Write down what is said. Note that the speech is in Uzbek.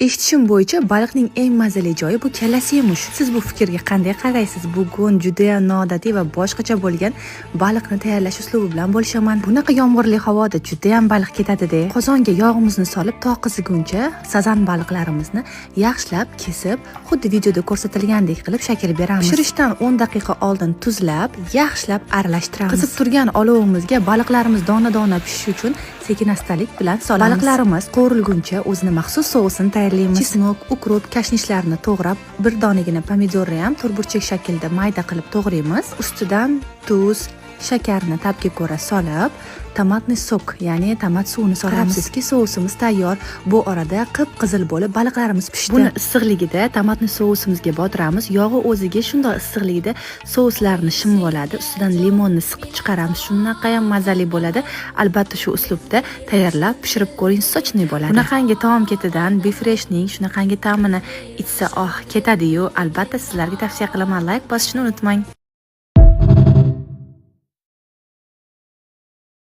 Eshitishim bo'yicha baliqning eng mazali joyi bu kallasi emish. Siz bu fikrga qanday qaraysiz? Bugun juda ham noodatiy va boshqacha bo'lgan baliqni tayyorlash uslubi bilan bo'lishaman. Bunaqa yomg'irli havoda juda ham baliq ketadi-da. Qozonga yog'imizni solib toqiziguncha sazan baliqlarimizni yaxshilab kesib, xuddi videoda ko'rsatilgandek qilib shakl beramiz. Pishirishdan 10 daqiqa oldin tuzlab, yaxshilab aralashtiramiz. Qizib turgan olovimizga baliqlarimiz dona-dona pishishi uchun sekin-astalik bilan solamiz. Baliqlarimiz qovurilguncha o'zini maxsus sousini tayyorlaymiz. Chesnok, ukrop, kashnishlarni to'g'rab, bir donagina pomidorni ham to'rtburchak shaklda mayda qilib to'g'raymiz. Ustidan tuz, shakarni tabga ko'ra solib, tomatni sok, ya'ni tomat suvini solamiz. Qarabsizki, sousimiz tayyor. Bu orada qip-qizil bo'lib baliqlarimiz pishdi. Buni issiqligida tomatni sousimizga botiramiz. Yog'i o'ziga shunday issiqligida souslarni shimib oladi. Ustidan limonni siqib chiqaramiz. Shunaqa ham mazali bo'ladi. Albatta shu uslubda tayyorlab pishirib ko'ring, sochni bo'ladi. Bunaqangi taom ketidan bifreshning shunaqangi ta'mini ichsa, ketadi-yu. Albatta sizlarga tavsiya qilaman. Like bosishni unutmang.